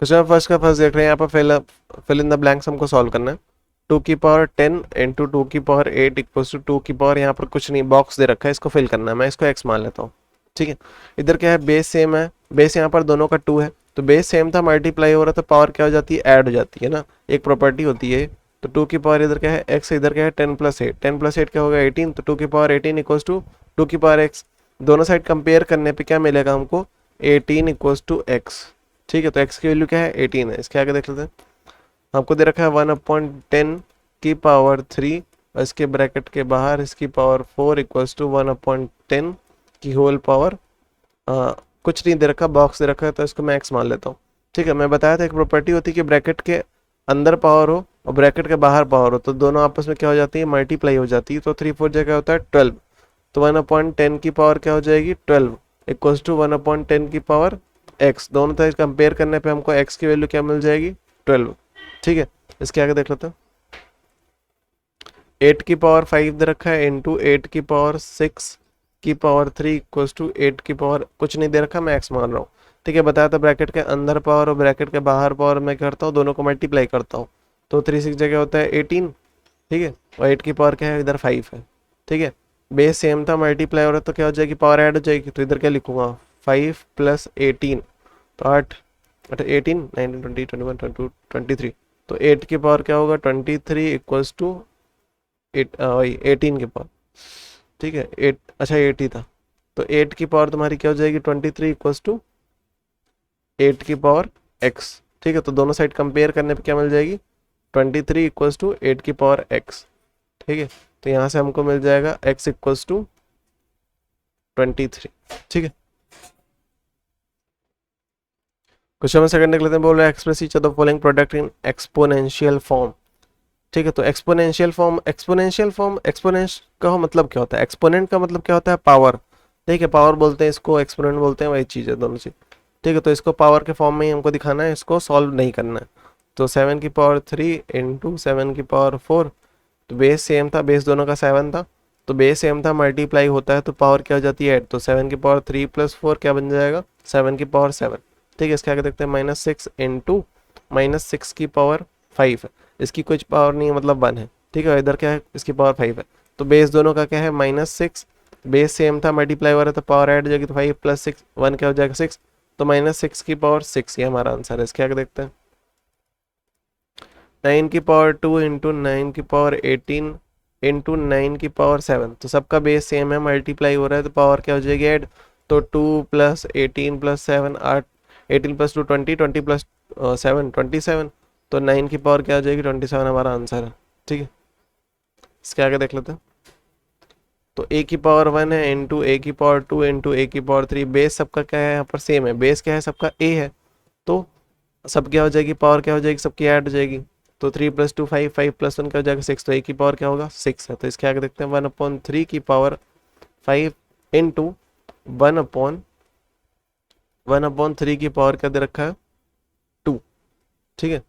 Question first का first देख रहे हैं, यहाँ पर फिल इन द ब्लैंक्स हमको सॉल्व करना है। 2 की पावर 10 इंटू 2 की पावर 8 इक्वल्स टू 2 की पावर, यहाँ पर कुछ नहीं, बॉक्स दे रखा है, इसको फिल करना है। मैं इसको x मान लेता हूँ, ठीक है। इधर क्या है, बेस सेम है, बेस यहाँ पर दोनों का 2 है, तो बेस सेम था, मल्टीप्लाई हो रहा था, पावर क्या हो जाती है, ऐड हो जाती है ना, एक प्रॉपर्टी होती है। तो 2 की पावर इधर क्या है x, इधर क्या है 10 + 8, 10 + 8 क्या होगा 18, तो 2 की पावर 18 इक्वल्स टू 2 की पावर x। दोनों साइड कंपेयर करने पे क्या मिलेगा हमको, 18 इक्वल्स टू x, ठीक है। तो x की वैल्यू क्या है 18 है, इसके आगे देख लेते हैं। हमको दे रखा है 1/10 की पावर 3, और इसके ब्रैकेट के बाहर इसकी पावर 4 इक्वल्स टू 1/10 की होल पावर, कुछ नहीं दे रखा, बॉक्स दे रखा है, तो इसको मैं x मान लेता हूँ, ठीक है। मैं बताया था एक प्रॉपर्टी होती है कि ब्रैकेट के अंदर पावर हो और ब्रैकेट के बाहर पावर हो, तो दोनों आपस में क्या हो जाती है, मल्टीप्लाई हो जाती है। तो 3/4 जगह होता है 12, तो 1/10 की पावर क्या हो जाएगी 12 इक्वल्स टू 1/10 की पावर x। दोनों तरह कंपेयर करने पे हमको x की वैल्यू क्या मिल जाएगी 12, ठीक है। इसके आगे देख लेते हैं। 8 की पावर 5 दे रखा है इंटू 8 की पावर 6 की पावर 3 इक्वल्स टू 8 की पावर, कुछ नहीं दे रखा, मैं x मान रहा हूँ, ठीक है। बताया था ब्रैकेट के अंदर पावर और ब्रैकेट के बाहर पावर मैं करता हूँ, दोनों को मल्टीप्लाई करता हूँ, तो 3 6 जगह होता है 18, ठीक है। और 8 की पावर क्या है, इधर 5 है, ठीक है। बेस सेम था, मल्टीप्लाई हो रहा है, तो क्या हो जाएगी, पावर ऐड हो जाएगी, तो इधर क्या लिखूंगा 5 + 18, तो 8 18 19 20 21 22 23, तो 8 की पावर क्या होगा 23 इक्वल्स टू 18 की पावर, ठीक है। 8, अच्छा 8 ही था, तो 8 की पावर तुम्हारी क्या हो जाएगी 23 इक्वल्स टू 8 की पावर x, ठीक है। तो दोनों साइड कंपेयर करने पे क्या मिल जाएगी 23 इक्वल्स टू 8 की पावर x, ठीक है। तो यहाँ से हमको मिल जाएगा x इक्वल्स टू 23, ठीक है। क्वेश्चन में सेकंड देख लेते हैं, बोल रहा है express each of the following product in exponential form, ठीक है। तो एक्सपोनेंशियल फॉर्म, एक्सपोनेंस का मतलब क्या होता है, एक्सपोनेंट का मतलब क्या होता है पावर, ठीक है। पावर बोलते हैं इसको, एक्सपोनेंट बोलते हैं, वही चीज़ है दोनों चीज, ठीक है। तो इसको पावर के फॉर्म में ही हमको दिखाना है, इसको सॉल्व नहीं करना है। तो 7 की पावर 3 इंटू 7 की पावर 4, तो बेस सेम था, बेस दोनों का 7 था, तो बेस सेम था, मल्टीप्लाई होता है तो पावर क्या हो जाती है 8, तो 7 की पावर 3 + 4 क्या बन जाएगा 7 की पावर 7, ठीक है। इसके आगे देखते हैं -6 इंटू -6 की पावर 5 है, इसकी कुछ पावर नहीं है, मतलब 1 है, ठीक है। इधर क्या है, इसकी पावर 5 है, तो बेस दोनों का क्या है -6, बेस सेम था, मल्टीप्लाई हो रहा था, पावर ऐड हो जाएगी, तो 5 + 6 1 क्या हो जाएगा 6, तो -6 की पावर 6, ये हमारा आंसर है। इसके आगे देखते हैं 9 की पावर 2 इंटू 9 की पावर 18 इंटू 9 की पावर 7, तो सबका बेस सेम है, मल्टीप्लाई हो रहा है, तो पावर क्या हो जाएगी ऐड, तो 2 + 18 + 7 8, 18 + 2 20, 20 + 7 27, तो 9 की पावर क्या हो जाएगी 27, हमारा आंसर है, ठीक है। इसके आगे देख लेते हैं। तो a की पावर 1 है इंटू a की पावर 2 इंटू a की पावर 3, बेस सबका क्या है यहाँ पर सेम है, बेस क्या है सबका a है, तो सब क्या हो जाएगी, पावर क्या हो जाएगी, सबकी ऐड हो जाएगी, तो 3 + 2 5, 5 + 1 क्या हो जाएगा 6, तो a की पावर क्या होगा 6 है। तो इसके आगे देखते हैं 1/3 की पावर 5 इंटू 1/3 की पावर क्या दे रखा है 2, ठीक है।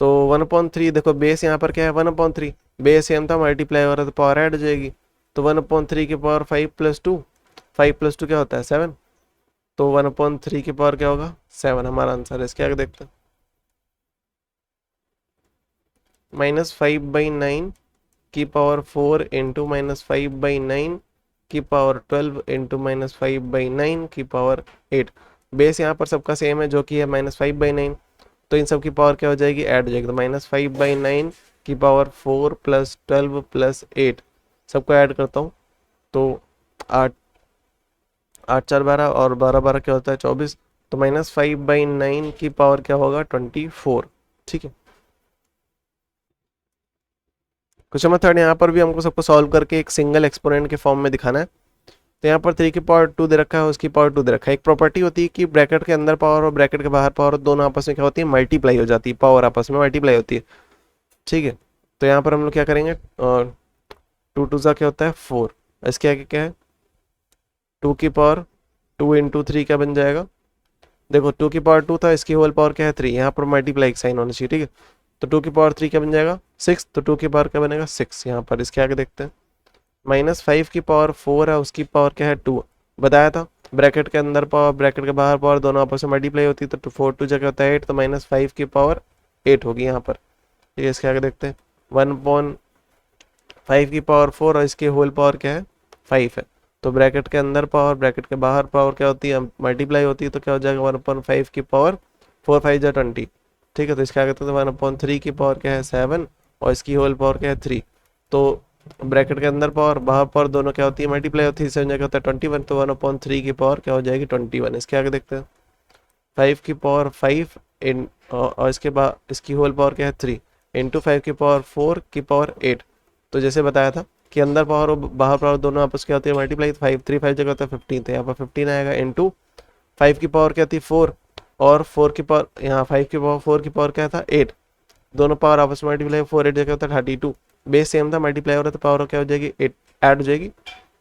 तो 1/3 देखो, बेस यहाँ पर क्या है 1/3, बेस सेम था, मल्टीप्लाई हो रहा है, तो पावर ऐड हो जाएगी, तो 1/3 की पावर 5 + 2, 5 + 2 क्या होता है 7, तो 1/3 की पावर क्या होगा 7, हमारा आंसर है। इसके आगे देखते हैं -5/9 की पावर 4 इंटू -5/9 की पावर 12 इंटू -5/9 की पावर 8, बेस यहाँ पर सबका सेम है, जो कि है -5/9, तो इन सब की पावर क्या हो जाएगी ऐड हो जाएगी, तो -5/9 की पावर 4 + 12 + 8, सबको ऐड करता हूँ, तो 8 8 4 12, और 12 12 क्या होता है 24, तो -5/9 की पावर क्या होगा 24, ठीक है। क्वेश्चन नंबर 3, यहाँ पर भी हमको सबको सॉल्व करके एक सिंगल एक्सपोनेंट के फॉर्म में दिखाना है। तो यहाँ पर 3 की पावर 2 दे रखा है, उसकी पावर 2 दे रखा है। एक प्रॉपर्टी होती है कि ब्रैकेट के अंदर पावर और ब्रैकेट के बाहर पावर दोनों आपस में क्या होती है मल्टीप्लाई हो जाती है, पावर आपस में मल्टीप्लाई होती है, ठीक है। तो यहाँ पर हम लोग क्या करेंगे, 2 2 क्या होता है 4, इसके आगे क्या है 2 की पावर 2 इंटू 3 क्या बन जाएगा, देखो 2 की पावर 2 था, इसकी होल पावर क्या है 3, यहाँ पर मल्टीप्लाई साइन होना चाहिए, ठीक है। तो 2 की पावर 3 क्या बन जाएगा 6, तो 2 की पावर क्या बनेगा 6 यहाँ पर। इसके आगे देखते हैं -5 की पावर 4 है, उसकी पावर क्या है 2, बताया था ब्रैकेट के अंदर पावर ब्रैकेट के बाहर पावर दोनों आपस में मल्टीप्लाई होती है, तो 4 टू जगह होता है 8, तो -5 की पावर 8 होगी यहाँ पर। ठीक है, इसके आगे देखते हैं 1/5 की पावर 4 और इसकी होल पावर क्या है 5 है। तो ब्रैकेट के अंदर पावर ब्रैकेट के बाहर पावर क्या होती है मल्टीप्लाई होती है, तो क्या हो जाएगा 1/5 की पावर 4 5 जा 20। ठीक है, तो इसके आगे तो 1/3 की पावर क्या है 7 और इसकी होल पावर क्या है 3। तो ब्रैकेट के अंदर पावर बाहर पावर दोनों क्या होती है मल्टीप्लाई होती है, 7 जगह होता है 21, तो 1/3 की पावर क्या हो जाएगी 21। इसके आगे देखते हैं 5 की पावर 5 इन और इसके बाद इसकी होल पावर क्या है 3 इंटू 5 की पावर 4 की पावर 8। तो जैसे बताया था कि अंदर पावर और बाहर पावर दोनों आपस क्या होती है मल्टीप्लाई, 5 3 5 जगह होता है 15, तो यहाँ पर 15 आएगा इंटू 5 की पावर क्या थी 4 और 4 की पावर यहाँ 5 की पावर 4 की पावर क्या था 8, दोनों पावर आपस में मल्टीप्लाई 4 8 जगह होता है 32, बेस सेम था मल्टीप्लाई हो रहा था, पावर क्या हो जाएगी 8 ऐड हो जाएगी।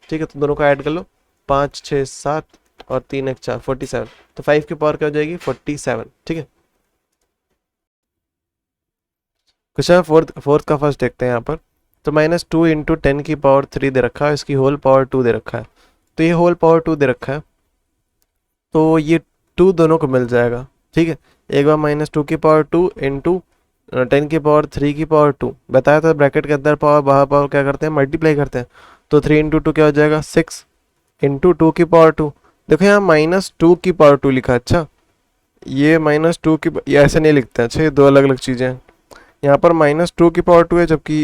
ठीक है, तो दोनों को ऐड कर लो 5 6 7 और 3 1 4 47, तो 5 की पावर क्या हो जाएगी 47। ठीक है, क्वेश्चन फोर्थ का फर्स्ट देखते हैं यहाँ पर। तो -2 इंटू 10 की पावर 3 दे रखा है, इसकी होल पावर 2 दे रखा है, तो ये होल पावर 2 दे रखा है, तो ये 2 दोनों को मिल जाएगा। ठीक है, एक बार -2 की पावर 2 इंटू 10 की पावर 3 की पावर 2 बताया था, ब्रैकेट के अंदर पावर बाहर पावर क्या करते हैं मल्टीप्लाई करते हैं, तो 3 इंटू 2 क्या हो जाएगा 6 इंटू 2 की पावर 2। देखो यहाँ -2 की पावर 2 लिखा है, अच्छा ये -2 की ये ऐसे नहीं लिखते हैं, अच्छा ये दो अलग अलग चीज़ें हैं। यहाँ पर -2 की पावर 2 है, जबकि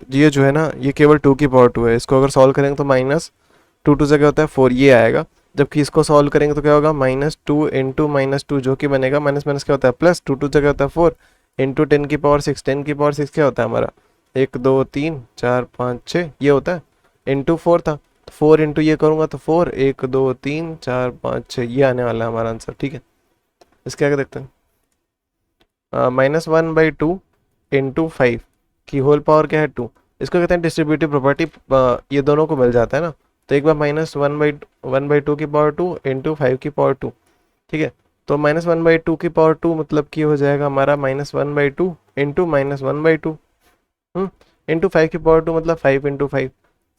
ये जो है ना ये केवल 2 की पावर 2 है। इसको अगर सॉल्व करेंगे तो -2 2 से क्या होता है 4 ये आएगा, जबकि इसको सॉल्व करेंगे तो क्या होगा -2 इंटू -2 जो कि बनेगा माइनस माइनस क्या होता है प्लस, 2 2 से क्या होता है 4 इंटू 10 की पावर 6, 10 की पावर 6 क्या होता है हमारा 1 2 3 4 5 6 ये होता है, इंटू 4 था, 4 इंटू ये करूँगा तो 4 1 2 3 4 5 6 ये आने वाला है हमारा आंसर। ठीक है, इसके आगे देखते हैं -1/2 इंटू 5 की होल पावर क्या है 2, इसको कहते हैं डिस्ट्रीब्यूटिव प्रॉपर्टी, ये दोनों को मिल जाता है ना, तो एक बार -1/2 की पावर 2 इंटू 5 की पावर 2। ठीक है, तो -1/2 की पावर 2 मतलब कि हो जाएगा हमारा -1/2 इंटू -1/2 इंटू 5 की पावर 2 मतलब 5 इंटू 5,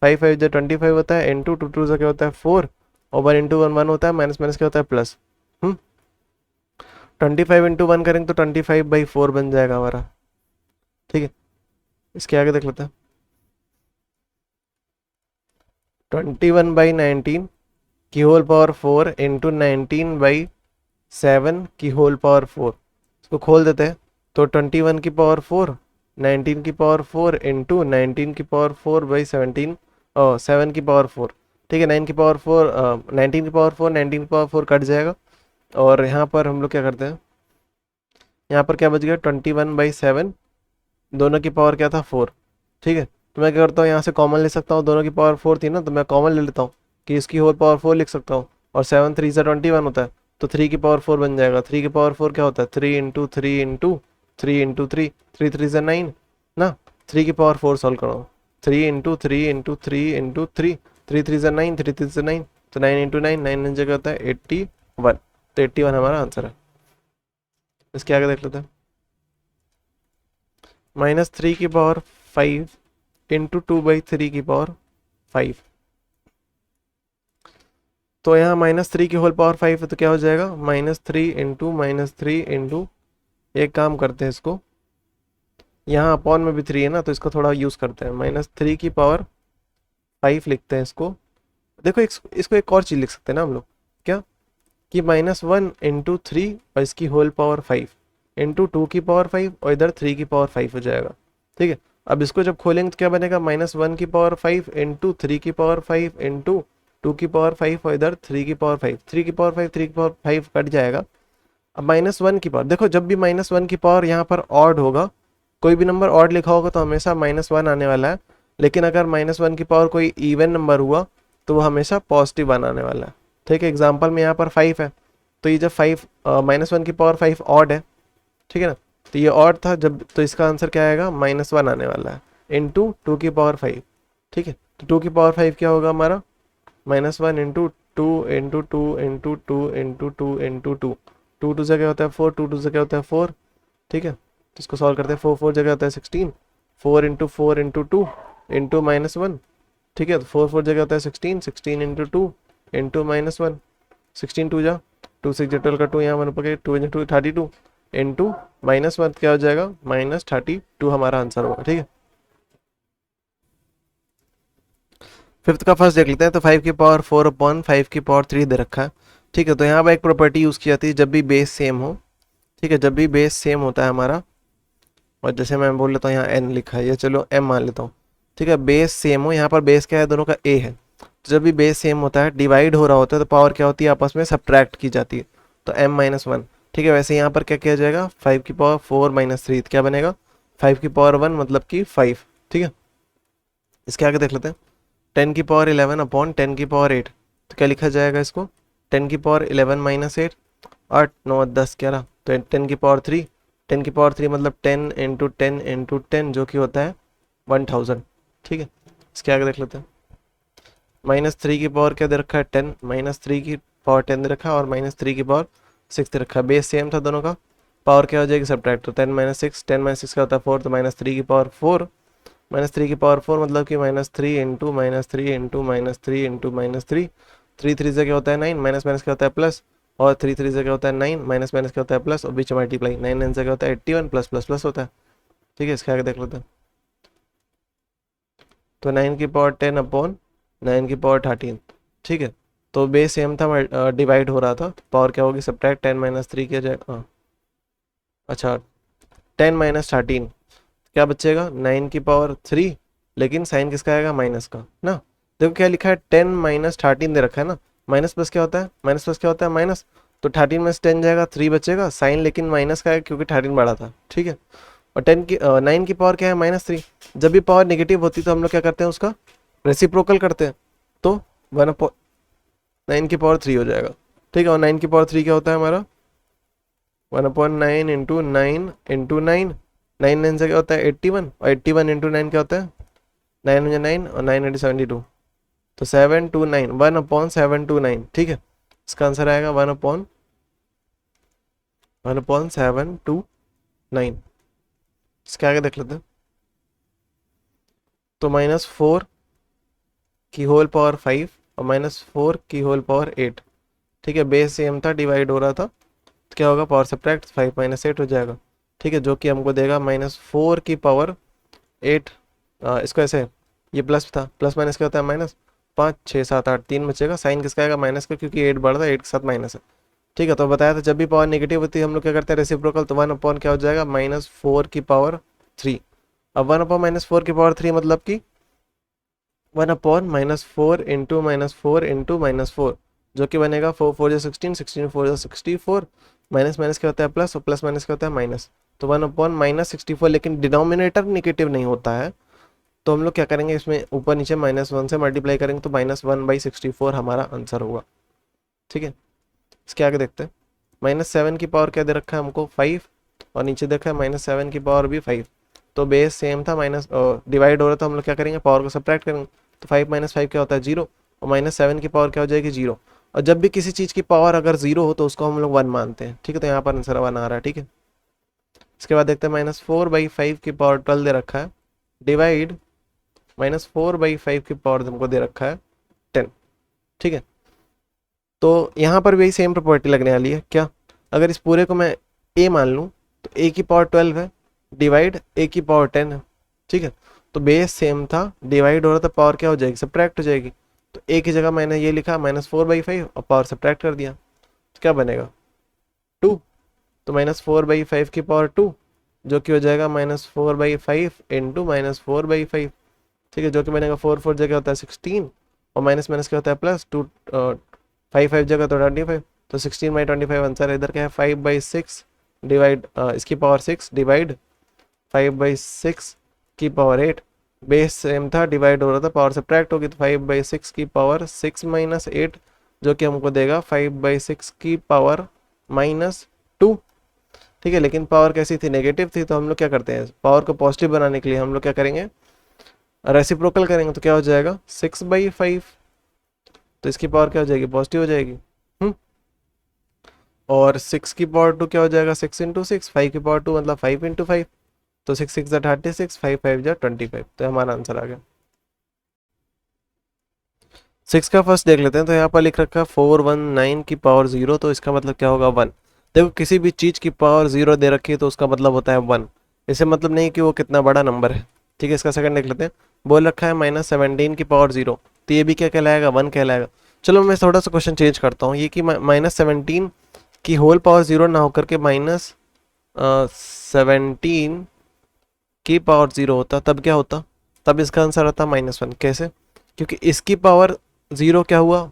5 5 जो 25 होता है इंटू 2 2 से क्या होता है 4 और 1 इंटू 1 1 होता है, माइनस माइनस क्या होता है प्लस। 25 इंटू 1 करेंगे तो 25/4 बन जाएगा हमारा। ठीक है, इसके आगे देख लेते हैं 21/19 की होल पावर 4 इंटू 19/7 की होल पावर 4, इसको खोल देते हैं तो 21 की पावर 4 19 की पावर 4 इंटू 19 की पावर 4/17 और 7 की पावर 4। ठीक है, 9 की पावर 4 19 की पावर 4 19 की पावर 4 कट जाएगा, और यहाँ पर हम लोग क्या करते हैं यहाँ पर क्या बच गया 21/7, दोनों की पावर क्या था 4। ठीक है, तो मैं क्या करता हूँ यहाँ से कॉमन ले सकता हूँ, दोनों की पावर 4 थी ना तो मैं कॉमन ले लेता हूँ कि इसकी होल पावर 4 लिख सकता हूँ, और 7 3 से 21 होता है, तो 3 की पावर 4 बन जाएगा। 3 की पावर 4 क्या होता है 3 इंटू 3 इंटू 3 इंटू 3 3 3 से 9 ना, 3 की पावर 4 सॉल्व करो, 3 इंटू 3 इंटू 3 इंटू 3 3 3 से 9 3 3 से 9, तो 9 इंटू 9 9 जगह होता है 81, तो 81 हमारा आंसर है। इसके आगे देख लेते हैं -3 की पावर 5 इंटू 2/3 की पावर 5, तो यहाँ -3 की होल पावर 5 है, तो क्या हो जाएगा -3 इंटू -3 इंटू, एक काम करते हैं इसको, यहाँ अपॉन में भी 3 है ना तो इसको थोड़ा यूज़ करते हैं, -3 की पावर 5 लिखते हैं इसको। देखो इसको एक और चीज़ लिख सकते हैं ना हम लोग, क्या कि -1 इंटू 3 और इसकी होल पावर 5 इंटू 2 की पावर 5 और इधर 3 की पावर 5 हो जाएगा। ठीक है, अब इसको जब खोलेंगे तो क्या बनेगा -1 की पावर 5 इंटू 3 की पावर 5 इंटू 2 की पावर 5 और इधर 3 की पावर 5, 3 की पावर 5 3 की पावर 5 कट जाएगा। अब -1 की पावर देखो, जब भी -1 की पावर यहाँ पर ऑड होगा, कोई भी नंबर ऑड लिखा होगा तो हमेशा -1 आने वाला है, लेकिन अगर -1 की पावर कोई इवन नंबर हुआ तो वो हमेशा पॉजिटिव आने वाला है। ठीक है, एग्जाम्पल में यहाँ पर 5 है, तो ये जब 5 -1 की पावर 5 ऑड है, ठीक है ना, तो ये ऑड था जब, तो इसका आंसर क्या आएगा -1 आने वाला है इंटू 2 की पावर 5। ठीक है, तो 2 की पावर 5 क्या होगा हमारा -1 into 2 into 2 into 2 into 2 into 2, 2 2 से क्या होता है 4, 2 2 से क्या होता है 4। ठीक है, तो इसको सॉल्व करते हैं 4 4 जगह होता है 16, 4 इंटू 4 इंटू 2 इंटू -1। ठीक है, तो 4 4 जगह होता है 16, 16 इंटू 2 इंटू -1। 16 टू जा 2 6 जा 12 का 2 यहाँ 1 ऊपर 2 2 32 इंटू -1 क्या हो जाएगा -32 हमारा आंसर होगा। ठीक है, फिफ्थ का फर्स्ट देख लेते हैं। तो 5 की पावर 4 अपॉन 5 की पावर 3 दे रखा है। ठीक है, तो यहाँ पर एक प्रॉपर्टी यूज़ की जाती है जब भी बेस सेम हो। ठीक है, जब भी बेस सेम होता है हमारा, और जैसे मैं बोल लेता हूँ यहाँ n लिखा है, या चलो m मान लेता हूँ। ठीक है, बेस सेम हो, यहाँ पर बेस क्या है, दोनों का a है। तो जब भी बेस सेम होता है, डिवाइड हो रहा होता है, तो पावर क्या होती है, आपस में सब्ट्रैक्ट की जाती है, तो m-1। ठीक है, वैसे यहाँ पर क्या किया जाएगा, 5 की पावर 4 - 3 क्या बनेगा, 5 की पावर 1 मतलब कि 5। ठीक है, इसके आगे देख लेते हैं। 10 की पावर 11 अपॉन 10 की पावर 8, तो क्या लिखा जाएगा इसको, 10 की पावर 11 - 8, 8 9 10 11, तो 10 की पावर 3, 10 की पावर 3 मतलब 10 इंटू 10 इंटू 10, जो कि होता है 1000। ठीक है, इसके आगे देख लेते हैं। -3 की पावर क्या दे रखा है, 10, -3 की पावर 10 दे रखा है, और -3 की पावर 6 दे रखा है। बेस सेम था दोनों का, पावर क्या हो जाएगी, सब्ट्रैक्ट, तो 10 - 6, 10 - 6 का होता है 4, तो -3 की पावर 4, -3 की पावर 4 मतलब कि -3 इंटू -3 इंटू -3 इंटू -3, 3 3 से क्या होता है 9, माइनस माइनस क्या होता है प्लस, और 3 3 से क्या होता है 9, माइनस माइनस क्या होता है प्लस, और बीच में मल्टीप्लाई, 9 9 से क्या होता है 81, प्लस प्लस प्लस होता है। ठीक है, इसके आगे देख लेते हैं। तो 9 की पावर 10 अपॉन 9 की पावर 13। ठीक है, तो बेस सेम था, डिवाइड हो रहा था, पावर क्या होगी, सब्ट्रैक्ट 10 - 3 किया जाएगा, हाँ अच्छा 10 - 13 क्या बचेगा, 9 की पावर 3, लेकिन साइन किसका आएगा, माइनस का ना। देखो क्या लिखा है, 10 - 13 दे रखा है ना, माइनस प्लस क्या होता है, माइनस प्लस क्या होता है माइनस, तो 13 में से 10 जाएगा, 3 बचेगा, साइन लेकिन माइनस का है क्योंकि 13 बड़ा था। ठीक है, और 9 की पावर क्या है, -3। जब भी पावर नेगेटिव होती है तो हम लोग क्या करते हैं, उसका रेसिप्रोकल करते हैं, तो 9 की पावर 3 हो जाएगा। ठीक है, और 9 की पावर 3 क्या होता है हमारा, 1/9 इंटू 9 इंटू 9, 9 9 से क्या होता है 81, और 81 इंटू 9 क्या होता है 9 मुझे 9, और 9 इंटू 72, तो 729, 1/729। ठीक है, इसका आंसर आएगा 1/729। इसके आगे देख लेते हैं। तो -4 की होल पावर 5 और -4 की होल पावर 8। ठीक है, बेस सेम था, डिवाइड हो रहा था, तो क्या होगा, पावर सब्ट्रैक्ट 5 - 8 हो जाएगा। ठीक है, जो कि हमको देगा -4 की पावर 8। इसको ऐसे, ये प्लस था, प्लस माइनस क्या होता है माइनस, 5 6 7 8, 3 बचेगा, साइन किसका आएगा, माइनस का, क्योंकि 8 बढ़ा था, 8 के साथ माइनस है। ठीक है, तो बताया था जब भी पावर नेगेटिव होती है हम लोग क्या करते हैं, रेसिप्रोकल, तो 1 अपॉन क्या हो जाएगा, -4 की पावर 3। अब 1 अपॉन -4 की पावर 3 मतलब कि 1 अपॉन -4 इंटू -4 इंटू -4, जो कि बनेगा 4 4 जो 16, 16 4 जो 64, माइनस माइनस क्या होता है प्लस, और प्लस माइनस क्या होता है माइनस, तो 1 अपॉन -64, लेकिन डिनोमिनेटर नेगेटिव नहीं होता है, तो हम लोग क्या करेंगे, इसमें ऊपर नीचे -1 से मल्टीप्लाई करेंगे, तो -1/64 हमारा आंसर होगा। ठीक है, इसके आगे देखते हैं। -7 की पावर क्या दे रखा है हमको, 5, और नीचे देखा है -7 की पावर भी 5, तो बेस सेम था, माइनस डिवाइड हो रहा था, हम लोग क्या करेंगे, पावर को सब्ट्रैक्ट करेंगे, तो 5 - 5 क्या होता है 0, और -7 की पावर क्या हो जाएगी 0। और जब भी किसी चीज़ की पावर अगर 0 हो तो उसको हम लोग 1 मानते हैं। ठीक है, तो यहाँ पर आंसर 1 आ रहा है। ठीक है, इसके बाद देखते हैं, -4/5 की पावर 12 दे रखा है, डिवाइड -4/5 की पावर हमको दे रखा है 10। ठीक है, तो यहाँ पर भी सेम प्रॉपर्टी लगने वाली है, क्या, अगर इस पूरे को मैं a मान लूँ, तो a की पावर 12 है, डिवाइड a की पावर 10 है। ठीक है, तो बेस सेम था, डिवाइड हो रहा था, पावर क्या हो जाएगी, सब्ट्रैक्ट हो जाएगी, तो a की जगह मैंने ये लिखा -4/5 और पावर सब्ट्रैक्ट कर दिया, तो क्या बनेगा 2, तो -4/5 की पावर 2, जो कि हो जाएगा -4/5 इंटू -4/5। ठीक है, जो कि बनेगा 4 4 जगह होता है 16, और माइनस माइनस क्या होता है प्लस, 2 5 5 जगह तो 25, तो 16/25 आंसर है। इधर क्या है 5/6 डिवाइड इसकी पावर 6 डिवाइड 5/6 की पावर 8, बेस सेम था, डिवाइड हो रहा था, पावर सब्ट्रैक्ट होगी, तो 5/6 की पावर 6 - 8, जो कि हमको देगा 5/6 की पावर -2। ठीक है, लेकिन पावर कैसी थी, नेगेटिव थी, तो हम लोग क्या करते हैं, पावर को पॉजिटिव बनाने के लिए हम लोग क्या करेंगे, रेसिप्रोकल करेंगे, तो क्या हो जाएगा 6/5, तो इसकी पावर क्या हो जाएगी, पॉजिटिव हो जाएगी। और 6 की पावर 2 क्या हो जाएगा, 6 इंटू 6, 5 की पावर 2 मतलब 5 इंटू 5, तो 6 6 जा 36, 5 5 जा 25, तो हमारा आंसर आ गया। 6 का फर्स्ट देख लेते हैं। तो यहाँ पर लिख रखा है 419 की पावर 0, तो इसका मतलब क्या होगा 1। देखो किसी भी चीज़ की पावर 0 दे रखी है तो उसका मतलब होता है 1। इसे मतलब नहीं कि वो कितना बड़ा नंबर है। ठीक है, इसका सेकंड देख लेते हैं। बोल रखा है -17 की पावर 0, तो ये भी क्या कहलाएगा, 1 कहलाएगा। चलो मैं थोड़ा सा क्वेश्चन चेंज करता हूँ, ये कि -17 की होल पावर 0 ना होकर के -17 की पावर 0 होता, तब क्या होता, तब इसका आंसर आता -1। कैसे? क्योंकि इसकी पावर 0 क्या हुआ,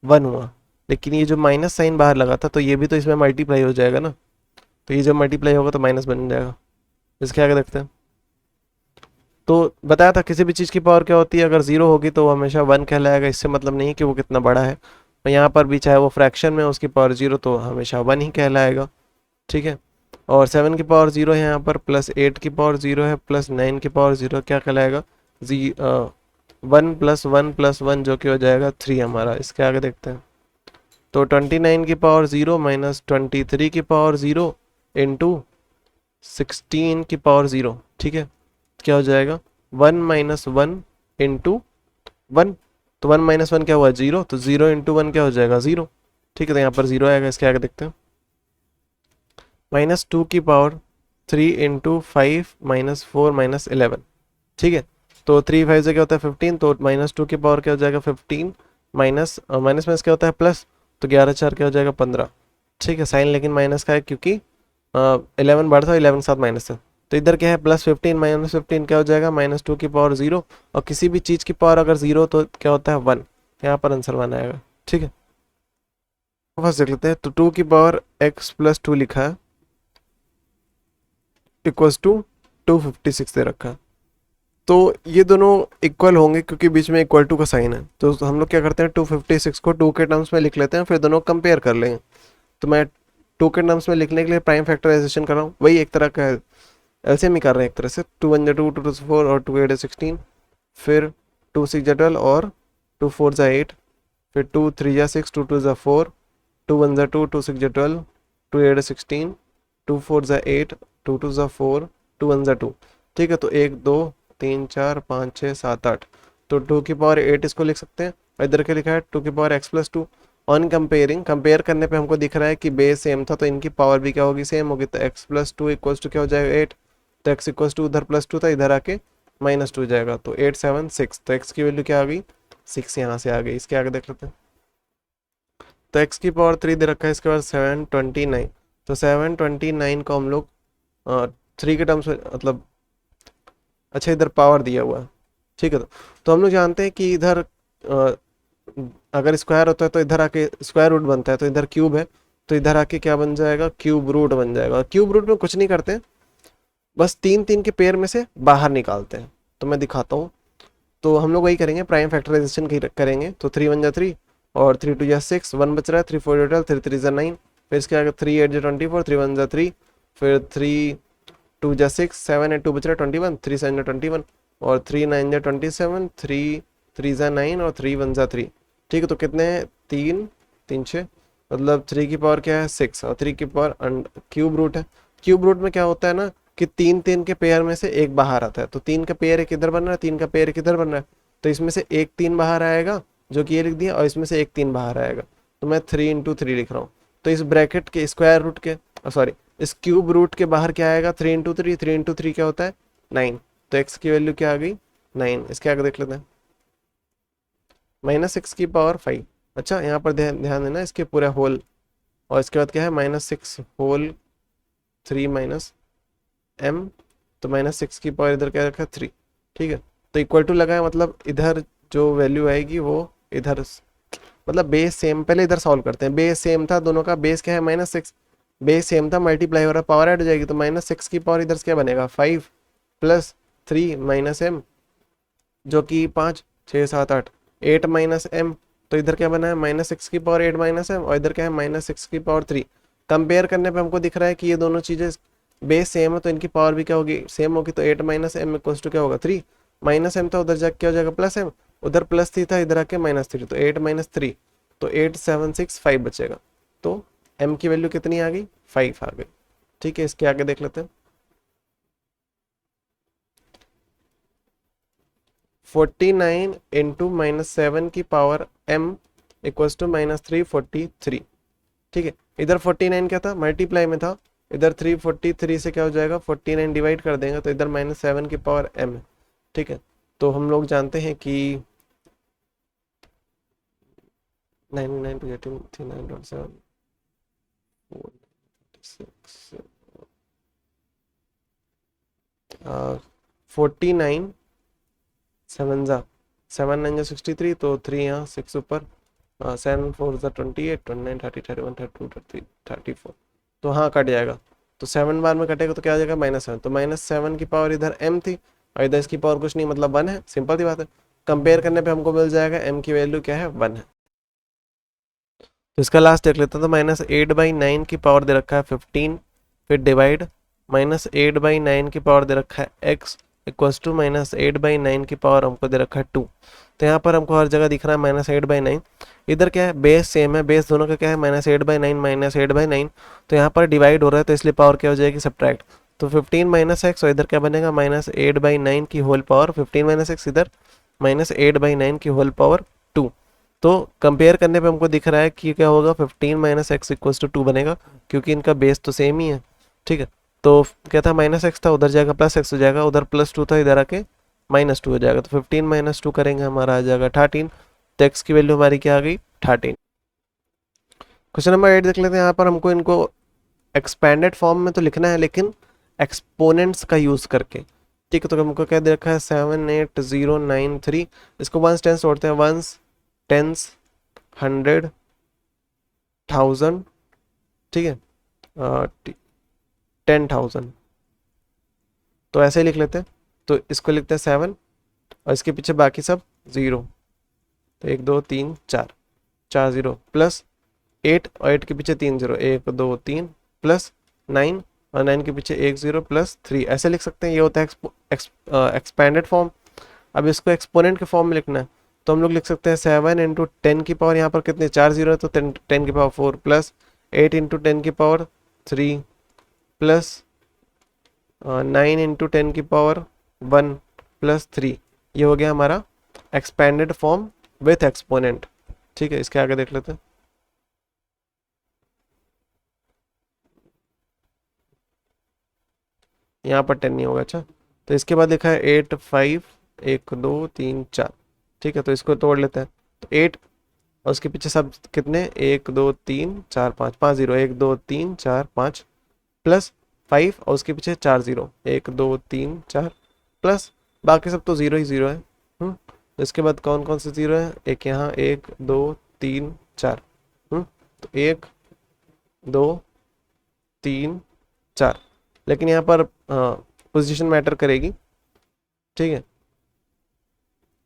1 हुआ, लेकिन ये जो माइनस साइन बाहर लगा था तो ये भी तो इसमें मल्टीप्लाई हो जाएगा ना, तो ये जब मल्टीप्लाई होगा तो माइनस बन जाएगा। इसके आगे देखते हैं। तो बताया था किसी भी चीज़ की पावर क्या होती है, अगर 0 होगी तो वो हमेशा 1 कहलाएगा। इससे मतलब नहीं कि वो कितना बड़ा है, और यहाँ पर भी चाहे वो फ्रैक्शन में उसकी पावर 0 तो हमेशा 1 ही कहलाएगा। ठीक है, और 7 की पावर 0 है यहाँ पर, +8 की पावर 0 है, +9 की पावर 0 क्या कहलाएगा, 1 + 1 + 1 जो कि हो जाएगा 3 हमारा। इसके आगे देखते हैं। तो 29 की पावर 0 -23 की पावर 0 इंटू 16 की पावर 0। ठीक है, क्या हो जाएगा, 1 - 1 इंटू 1। तो 1 - 1 क्या हुआ, 0, तो 0 इंटू 1 क्या हो जाएगा, 0। ठीक है, तो यहाँ पर 0 आएगा। इसके आगे देखते हैं। -2 की पावर 3 इंटू 5 -4 -11। ठीक है, तो 3 5 से क्या होता है 15, तो -2 की पावर क्या हो जाएगा 15, माइनस माइनस माइनस क्या होता है प्लस, तो 11 4 क्या हो जाएगा 15। ठीक है, साइन लेकिन माइनस का है क्योंकि 11 बढ़ था, 11 के साथ माइनस था। तो इधर क्या है +15 -15 क्या हो जाएगा -2 की पावर 0, और किसी भी चीज़ की पावर अगर 0 तो क्या होता है 1। यहाँ पर आंसर 1 आएगा। ठीक है, फर्स्ट देख लेते हैं। तो 2 की पावर x + 2 लिखा है इक्वल्स टू 256 दे रखा है। तो ये दोनों इक्वल होंगे क्योंकि बीच में इक्वल टू का साइन है। तो हम लोग क्या करते हैं, 256 को 2 के टर्म्स में लिख लेते हैं, फिर दोनों कंपेयर कर लेंगे। तो मैं 2 के टर्म्स में लिखने के लिए प्राइम फैक्टराइजेशन कर रहा हूँ, वही एक तरह का एलसीएम ही कर रहे हैं एक तरह से। 2 1 2 2 2 4 और 2 8 16, फिर 2 6 12 और 2 4 8, फिर 2 3 6 2 2 4, 2 1 2 2 6 12, 2 8 16, 2 4 8, 2 2 4, 2 1 2। ठीक है, तो 1 2 3 4 5 6 7 8, तो 2 की पावर 8 इसको लिख सकते हैं, और इधर के लिखा है 2 की power x + 2। On comparing, compare करने पे हमको दिख रहा है कि बेस सेम था तो इनकी पावर भी क्या होगी, सेम होगी। तो x + 2 इक्वल्स टू क्या हो जाएगा 8, तो x इक्वल्स टू उधर +2 था, इधर आके -2 जाएगा, तो 8 7 6, तो x की वैल्यू क्या आ गई 6 यहाँ से आ गई। इसके आगे देख लेते हैं। तो x की पावर 3 दे रखा है, इसके बाद 729। तो 729 को हम लोग 3 के टर्म्स में मतलब, अच्छा इधर पावर दिया हुआ है। ठीक है, तो हम लोग जानते हैं कि इधर अगर स्क्वायर होता है तो इधर आके स्क्वायर रूट बनता है, तो इधर क्यूब है तो इधर आके क्या बन जाएगा, क्यूब रूट बन जाएगा। क्यूब रूट में कुछ नहीं करते हैं, बस 3 3 के पेयर में से बाहर निकालते हैं। तो मैं दिखाता हूँ। तो हम लोग वही करेंगे, प्राइम फैक्टराइजेशन करेंगे। तो 3 1 3 और 3 2 6, 1 बच रहा है, 3 4 12, 3 3 9, फिर इसके आगे 3 8 24, 3 1 3, फिर 3 2 6, 7 8 2 बच रहा है 21, 3 7 21, और 3 9 27, 3 3 9 और 3 1 3। ठीक है, तो कितने हैं 3 3 6, मतलब 3 की पावर क्या है 6, और 3 की पावर क्यूब रूट है। क्यूब रूट में क्या होता है ना कि 3 3 के पेयर में से एक बाहर आता है, तो 3 का पेयर एक इधर बन रहा है, 3 का पेयर एक इधर बन रहा है, तो इसमें से एक 3 बाहर आएगा जो कि ये लिख दिया, और इसमें से एक 3 बाहर आएगा, तो मैं 3 × 3 लिख रहा हूँ। तो इस ब्रैकेट के स्क्वायर रूट के, सॉरी इस क्यूब रूट के बाहर क्या आएगा 3 × 3, 3 × 3 क्या होता है 9, तो x की वैल्यू क्या आ गई 9। इसके आगे देख लेते हैं। -6 की पावर 5। अच्छा यहाँ पर ध्यान ध्यान देना इसके पूरा होल, और इसके बाद क्या है -6 होल 3 -m, तो -6 की पावर इधर क्या रखा 3। ठीक है, तो इक्वल टू लगा है, मतलब इधर जो वैल्यू आएगी वो इधर, मतलब बेस सेम, पहले इधर सॉल्व करते हैं। बेस सेम था दोनों का, बेस क्या है -6, बेस सेम था, मल्टीप्लाई हो रहा है, पावर ऐड हो जाएगी, तो -6 की पावर इधर से क्या बनेगा 5 + 3 -m जो कि 5 6 7 8, 8 -m, तो इधर क्या बना है -6 की पावर 8 -m, और इधर क्या है -6 की पावर 3। कंपेयर करने पे हमको दिख रहा है कि ये दोनों चीज़ें बेस सेम है, तो इनकी पावर भी क्या होगी सेम होगी, तो 8 -m इक्वल्स टू क्या होगा 3, -m था उधर जाके क्या हो जाएगा +m, उधर +3 था इधर आके -3, तो 8 - 3, तो 8 7 6 5 बचेगा। तो m की वैल्यू कितनी आ गई 5 आ गई। ठीक है, इसके आगे देख लेते हैं। 49 इंटू -7 की पावर m इक्वल्स टू -343। ठीक है, इधर 49 क्या था, मल्टीप्लाई में था, इधर 343 से क्या हो जाएगा, 49 डिवाइड कर देंगे तो इधर -7 की पावर m है। ठीक है, तो हम लोग जानते हैं कि 99 to 18 39.7 49 7 जा 7 9 जा 63, तो 3 यहाँ 6 ऊपर, 7 4 जा 28 29 30 31 32 33 34, तो हाँ कट जाएगा। तो 7 बार में कटेगा तो क्या आ जाएगा, -7। तो -7 की पावर इधर m थी और इधर इसकी पावर कुछ नहीं, मतलब 1 है, सिंपल सी बात है। कंपेयर करने पे हमको मिल जाएगा m की वैल्यू क्या है, 1 है। तो इसका लास्ट देख लेते हैं। तो -8/9 की पावर दे रखा है 15, फिर डिवाइड, -8/9 की पावर दे रखा है x इक्वल्स टू -8/9 की पावर हमको दे रखा है 2। तो यहाँ पर हमको हर जगह दिख रहा है -8/9। इधर क्या है, बेस सेम है, बेस दोनों का क्या है, -8/9 -8/9। तो यहाँ पर डिवाइड हो रहा है तो इसलिए पावर क्या हो जाएगी, सब्ट्रैक्ट। तो 15 - x और इधर क्या बनेगा, -8/9 की होल पावर 15 - x, इधर -8/9 की होल पावर 2। तो कंपेयर करने पे हमको दिख रहा है कि क्या होगा, 15 - x इक्वल्स टू 2 बनेगा, क्योंकि इनका बेस तो सेम ही है। ठीक है, तो क्या था, -x था, उधर जाएगा +x हो जाएगा, उधर +2 था, इधर आके -2 हो जाएगा। तो 15 - 2 करेंगे, हमारा आ जाएगा 13। तो x की वैल्यू हमारी क्या आ गई, 13। क्वेश्चन नंबर 8 देख लेते हैं। यहाँ पर हमको इनको एक्सपेंडेड फॉर्म में तो लिखना है, लेकिन एक्सपोनेंट्स का यूज करके। ठीक है, तो हमको क्या दे रखा है, 78093। इसको वंस टेंस तोड़ते हैं, वंस टेंस 100 1000, ठीक है, 10,000। तो ऐसे ही लिख लेते हैं। तो इसको लिखते हैं 7 और इसके पीछे बाकी सब 0। तो 1 2 3 4, 4 0 प्लस 8 और 8 के पीछे 3 0, 1 2 3 प्लस 9 और 9 के पीछे 1 0 प्लस 3, ऐसे लिख सकते हैं। ये होता है एक्सपैंडेड फॉर्म। अब इसको एक्सपोनेंट के फॉर्म में लिखना है, तो हम लोग लिख सकते हैं 7 इंटू 10 की पावर, यहाँ पर कितने 4 0 है, तो 10 की पावर 4 प्लस 8 इंटू 10 की पावर 3 प्लस 9 इंटू 10 की पावर 1 प्लस 3। ये हो गया हमारा एक्सपैंडेड फॉर्म विथ एक्सपोनेंट। ठीक है, इसके आगे देख लेते हैं। यहाँ पर 10 नहीं होगा, अच्छा। तो इसके बाद लिखा है 8 5 1 2 3 4। ठीक है, तो इसको तोड़ लेते हैं। तो 8 और उसके पीछे सब कितने, 1 2 3 4 5, 5 0, 1 2 3 4 5 प्लस 5 और उसके पीछे 4 0, 1 2 3 4 प्लस बाकी सब तो 0 ही 0 है। तो इसके बाद कौन कौन से 0 है, एक यहाँ 1 2 3 4। तो 1 2 3 4, लेकिन यहाँ पर पोजीशन मैटर करेगी। ठीक है,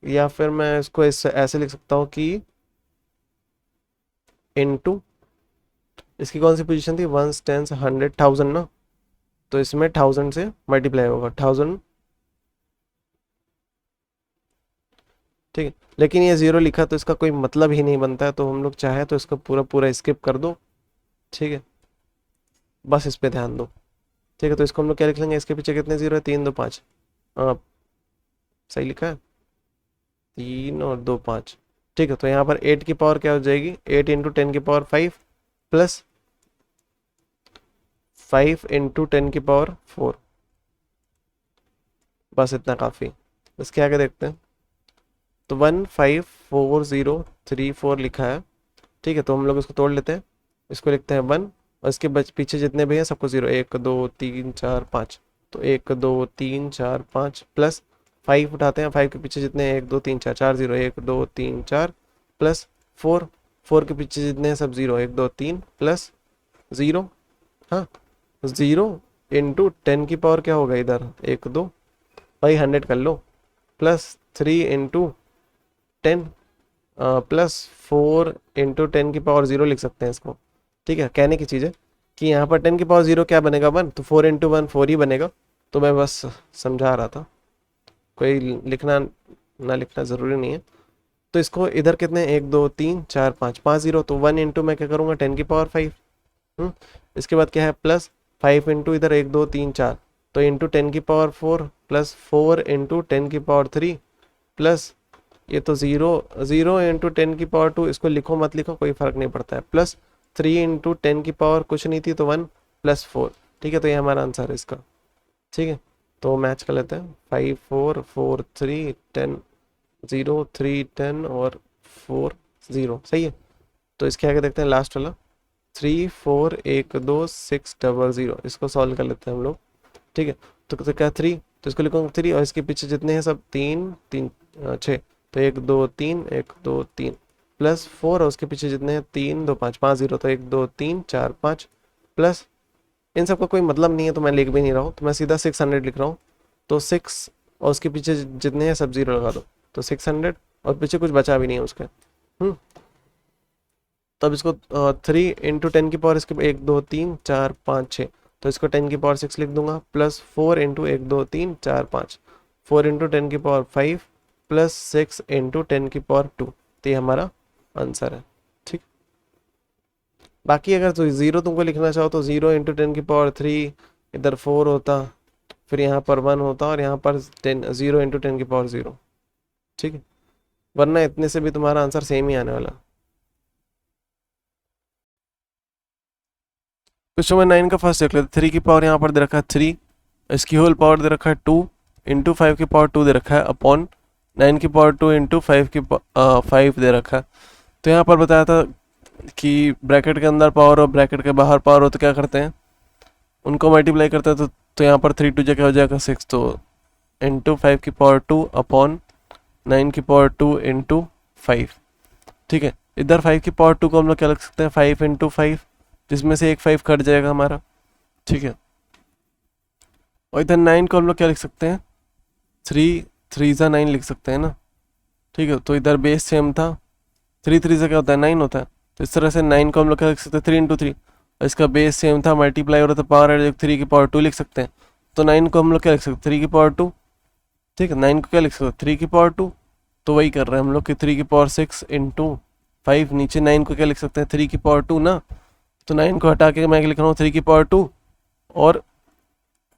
या फिर मैं इसको ऐसे लिख सकता हूँ कि इनटू, इसकी कौन सी पोजीशन थी, 1 10 100 1000 ना, तो इसमें 1000 से मल्टीप्लाई होगा, 1000। ठीक है, लेकिन ये 0 लिखा तो इसका कोई मतलब ही नहीं बनता है, तो हम लोग चाहे तो इसका पूरा पूरा स्किप कर दो। ठीक है, बस इस पे ध्यान दो। ठीक है, तो इसको हम लोग क्या लिख लेंगे, इसके पीछे कितने 0 है, 3 2 5। हाँ, सही लिखा है, 3 और 2 5। ठीक है, तो यहाँ पर 8 की पावर क्या हो जाएगी, 8 इंटू 10 की पावर 5 प्लस 5 इंटू 10 की पावर 4। बस इतना काफ़ी। इसके आगे देखते हैं। तो 154034 लिखा है। ठीक है, तो हम लोग इसको तोड़ लेते हैं। इसको लिखते हैं 1 और इसके पीछे जितने भी हैं सबको 0, 1 2 3 4 5। तो 1 2 3 4 5 प्लस 5 उठाते हैं, 5 के पीछे जितने 1 2 3 4 4 0, 1 2 3 4 प्लस 4, 4 के पीछे जितने हैं सब 0, 1 2 3 प्लस 0। हाँ, 0 इंटू 10 की पावर क्या होगा, इधर 1 2 भाई 100 कर लो, प्लस 3 इंटू 10 प्लस 4 इंटू 10 की पावर 0 लिख सकते हैं इसको। ठीक है, कहने की चीज़ है कि यहाँ पर 10 की पावर 0 क्या बनेगा, 1, तो 4 इंटू 1 4 ही बनेगा। तो मैं बस समझा रहा था, कोई लिखना ना लिखना ज़रूरी नहीं है। तो इसको इधर कितने 1 2 3 4 5 5 0, तो 1 इंटू मैं क्या करूँगा 10 की पावर 5। इसके बाद क्या है, प्लस 5 इंटू इधर 1 2 3 4, तो इंटू 10 की पावर 4 प्लस 4 इंटू 10 की पावर 3 प्लस ये तो 0 इंटू 10 की पावर 2, इसको लिखो मत लिखो कोई फ़र्क नहीं पड़ता है, प्लस 3 इंटू 10 की पावर कुछ नहीं थी तो 1 प्लस 4। ठीक है, तो ये हमारा आंसर है इसका। ठीक है, तो मैच कर लेते हैं 5 4 4 3 10 0 3 10 और 4 0, सही है। तो इसके आगे देखते हैं लास्ट वाला 3 4 1 2 6 0 0, इसको सॉल्व कर लेते हैं हम लोग। ठीक है, तो क्या 3, तो इसको लिखूंगा 3 और इसके पीछे जितने हैं सब 3 3 6, तो 1 2 3 1 2 3 प्लस 4 और उसके पीछे जितने हैं 3 2 5 5 0, तो 1 2 3 4 5 प्लस, इन सब का कोई मतलब नहीं है तो मैं लिख भी नहीं रहा हूँ, तो मैं सीधा 600 लिख रहा हूँ। तो 6 और उसके पीछे जितने हैं सब 0 लगा दो, तो 600 और पीछे कुछ बचा भी नहीं है उसके। तब इसको 3 इंटू 10 की पावर इसके 1 2 3 4 5 6, तो इसको 10 की पावर 6 लिख दूंगा, प्लस 4 इंटू 1 2 3 4 5 4 इंटू 10 की पावर 5 प्लस 6 इंटू 10 की पावर 2, तो ये हमारा आंसर है। ठीक, बाकी अगर तो 0 तुमको लिखना चाहो तो 0 इंटू 10 की पावर 3, इधर 4 होता, फिर यहाँ पर 1 होता और यहाँ पर 0 इंटू 10 की पावर 0। ठीक है, वरना इतने से भी तुम्हारा आंसर सेम ही आने वाला। क्वेश्चन नंबर 9 का फर्स्ट देख लेते। 3 की पावर यहाँ पर दे रखा है 3, इसकी होल पावर दे रखा है 2 इंटू 5 की पावर 2 दे रखा है अपॉन 9 की पावर 2 इंटू 5 दे रखा है। तो यहाँ पर बताया था कि ब्रैकेट के अंदर पावर और ब्रैकेट के बाहर पावर हो तो क्या करते हैं, उनको मल्टीप्लाई करते हैं। तो यहाँ पर 3 2 जगह हो जाएगा 6, तो इंटू 5 की पावर 2 अपॉन 9 की पावर 2 इंटू 5। ठीक है, इधर 5 की पावर 2 को हम लोग क्या लिख सकते हैं 5 इंटू 5, जिसमें से एक 5 कट जाएगा हमारा। ठीक है, और इधर 9 को हम लोग क्या लिख सकते हैं 3 3 ज़ा 9 लिख सकते हैं ना। ठीक है, तो इधर बेस सेम था, 3 3 से क्या होता है 9 होता है, तो इस तरह से 9 को हम लोग क्या लिख सकते हैं 3 इंटू 3, इसका बेस सेम था, मल्टीप्लाई हो रहा था, पावर है 3 की पावर 2 लिख सकते हैं। तो 9 को हम लोग क्या लिख सकते हैं 3 की पावर 2। ठीक है, 9 को क्या लिख सकते हैं 3 की पावर 2, तो वही कर रहे हैं हम लोग कि 3 की पावर 6 इंटू 5, नीचे 9 को क्या लिख सकते हैं 3 की पावर 2 ना, तो 9 को हटा के मैं लिख रहा हूँ 3 की पावर 2, और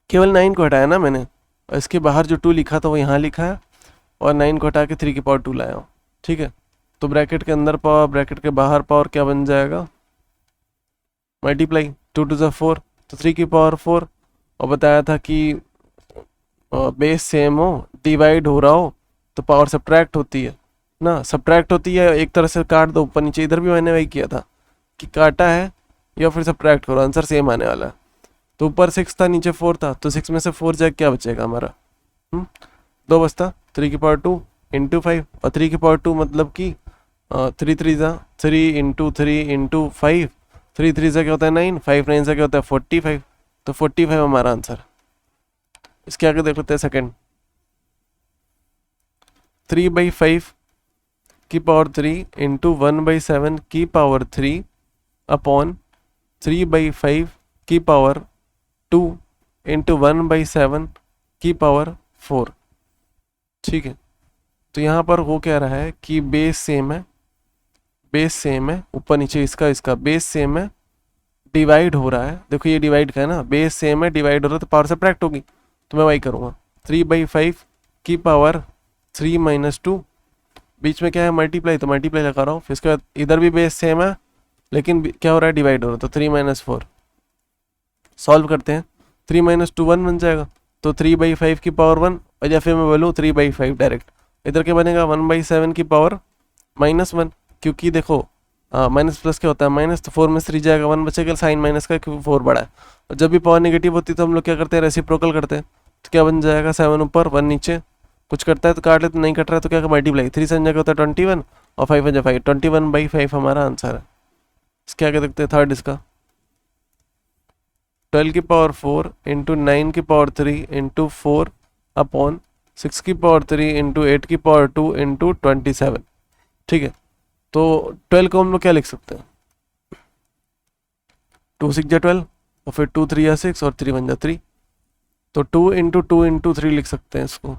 केवल 9 को हटाया ना मैंने, और इसके बाहर जो 2 लिखा था वो यहाँ लिखा है, और 9 को हटा के 3 की पावर 2 लाया हूँ। ठीक है, तो ब्रैकेट के अंदर पावर ब्रैकेट के बाहर पावर क्या बन जाएगा मल्टीप्लाई, 2 2 ज़ा 4, तो 3 की पावर 4, और बताया था कि बेस सेम हो डिवाइड हो रहा हो तो पावर सब्ट्रैक्ट होती है ना, सब्ट्रैक्ट होती है, एक तरह से काट दो ऊपर नीचे, इधर भी मैंने वही किया था कि काटा है या फिर सब्ट्रैक्ट करो, आंसर सेम आने वाला है। तो ऊपर 6 था नीचे 4 था, तो 6 में से 4 जाए क्या बचेगा हमारा 2 बचता, 3 की पावर 2 इंटू 5, और 3 की पावर 2 मतलब कि 3 3 ज़ा 3 इंटू 3 इंटू 5, 3 3 ज़ा क्या होता है 9, 5 9 ज़ा क्या होता है 45, तो 45 हमारा आंसर। इसके आगे देख लेते हैं सेकेंड, 3/5 की पावर 3 इंटू 1/7 की पावर 3 अपॉन 3/5 की पावर 2 इंटू 1/7 की पावर 4। ठीक है, तो यहाँ पर वो कह रहा है कि बेस सेम है, बेस सेम है, ऊपर नीचे इसका इसका बेस सेम है, डिवाइड हो रहा है, देखो ये डिवाइड का है ना, बेस सेम है डिवाइड हो रहा है तो पावर सब्ट्रैक्ट होगी, तो मैं वही करूँगा 3/5 की पावर 3 - 2, बीच में क्या है मल्टीप्लाई, तो मल्टीप्लाई लगा रहा हूँ, फिर इसके बाद इधर भी बेस सेम है लेकिन क्या हो रहा है डिवाइड हो रहा है, तो 3 - 4 सॉल्व करते हैं, 3 - 2 1 बन जाएगा, तो 3/5 की पावर 1, और या फिर मैं बोलूँ 3/5 डायरेक्ट, इधर क्या बनेगा 1/7 की पावर -1, क्योंकि देखो माइनस प्लस क्या होता है माइनस, तो 4 में से 3 जाएगा 1 बचेगा, साइन माइनस का क्योंकि 4 बड़ा है, और जब भी पावर नेगेटिव होती है तो हम लोग क्या करते हैं रेसिप्रोकल करते हैं, तो क्या बन जाएगा 7 ऊपर 1 नीचे, कुछ करता है तो काट ले, तो नहीं कट रहा है तो क्या मल्टीप्लाई, 3 7 जगह होता है 21 और 5 5 21/5 हमारा आंसर है। इसके आगे देखते हैं थर्ड, इसका 12 की पावर 4 इंटू 9 की पावर 3 इंटू 4 अपॉन 6 की पावर 3 इंटू 8 की पावर 2 इंटू 27। ठीक है, तो 12 को हम लोग क्या लिख सकते हैं 2 6 जा 12, और फिर 2 3 या 6 और 3 1 जा 3, तो 2 इंटू 2 इंटू 3 लिख सकते हैं इसको।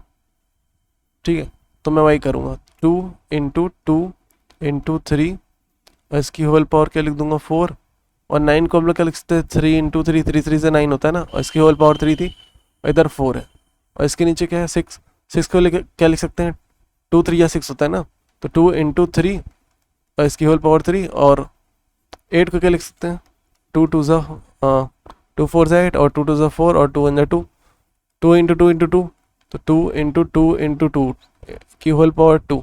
ठीक है, तो मैं वही करूँगा 2 इंटू 2 इंटू 3, और इसकी होल पावर क्या लिख दूंगा 4, और 9 को हम लोग क्या लिख सकते हैं 3 इंटू 3, 3 3 से 9 होता है ना, और इसकी होल पावर 3 थी, और इधर 4 है, और इसके नीचे क्या है 6 6 को क्या लिख सकते हैं 2 3 या 6 होता है ना, तो 2 इंटू 3 और इसकी होल पावर 3, और 8 को क्या लिख सकते हैं, 2 2 ज़ा 2 4 ज़ा 8 और 2 2 ज़ा 4 और 2 1 ज़ा 2, 2 इंटू 2 इंटू 2, तो 2 इंटू 2 इंटू 2 की होल पावर 2।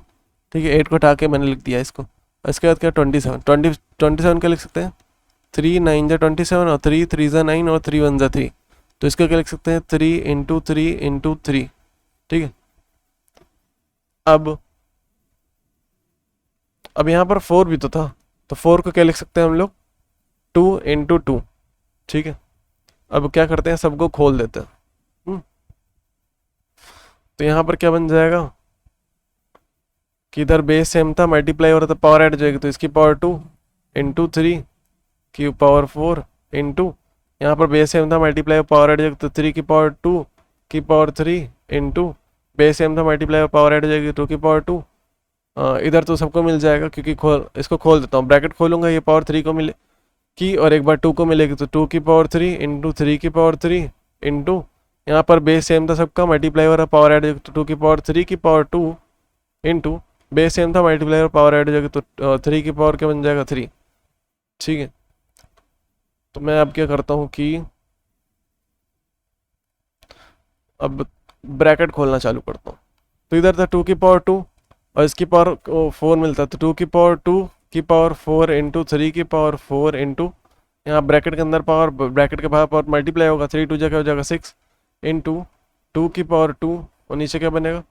ठीक है, 8 को हटा के मैंने लिख दिया इसको। और इसके बाद क्या 27 क्या लिख सकते हैं, 3 9 ज़ा 27 और 3 3 ज़ा 9 और 3 1 ज़ा 3, तो इसका क्या लिख सकते हैं 3 इंटू 3 इंटू 3। ठीक है, अब यहाँ पर 4 भी तो था, तो 4 को क्या लिख सकते हैं हम लोग, 2 इंटू 2। ठीक है, अब क्या करते हैं, सबको खोल देते हैं। तो यहाँ पर क्या बन जाएगा कि इधर बेस सेम था, मल्टीप्लाई हो रहा था, पावर ऐड हो जाएगी, तो इसकी पावर 2 इंटू 3 की पावर 4 इंटू, यहाँ पर बेस सेम था, मल्टीप्लाई पावर ऐड हो जाएगी, तो 3 की पावर 2 की पावर 3 इंटू, बेस सेम था, मल्टीप्लाई पावर ऐड हो जाएगी 2 की पावर 2। इधर तो सबको मिल जाएगा क्योंकि इसको खोल देता हूँ, ब्रैकेट खोलूंगा, ये पावर 3 को मिले की और एक बार 2 को मिलेगी, तो 2 की पावर 3 इंटू 3 की पावर 3 इंटू, यहाँ पर बेस सेम था सबका, मल्टीप्लाई हो रहा पावर ऐड हो जाएगी, तो 2 की पावर 3 की पावर 2 इंटू, बेस सेम था, मल्टीप्लाई और पावर ऐड हो जाएगी, तो 3 की पावर क्या बन जाएगा 3। ठीक है, तो मैं अब क्या करता हूँ कि अब ब्रैकेट खोलना चालू करता हूँ। तो इधर था 2 की पावर 2 और इसकी पावर 4 मिलता है, तो 2 की पावर 2 की पावर 4 इंटू 3 की पावर 4 इंटू, यहाँ ब्रैकेट के अंदर पावर, ब्रैकेट के बाहर पावर मल्टीप्लाई होगा, 3 2 क्या हो जाएगा 6 इंटू 2 की पावर 2 और नीचे क्या बनेगा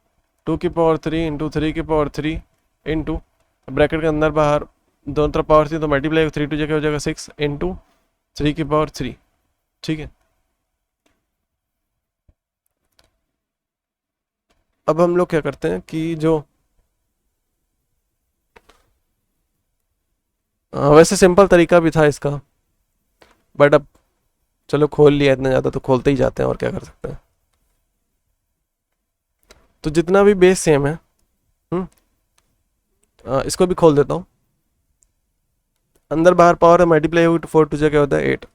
2 की पावर 3 इंटू 3 की पावर 3 इंटू, ब्रैकेट के अंदर बाहर दोनों तरफ पावर थी तो मल्टीप्लाई, 3 2 क्या हो जाएगा 6 इंटू 3 की पावर 3। ठीक है, अब हम लोग क्या करते हैं कि जो वैसे सिंपल तरीका भी था इसका, बट अब चलो खोल लिया इतना ज़्यादा तो खोलते ही जाते हैं, और क्या कर सकते हैं। तो जितना भी बेस सेम है, इसको भी खोल देता हूँ, अंदर बाहर पावर है, मल्टीप्लाई होगी तो 4 2 क्या होता है 8।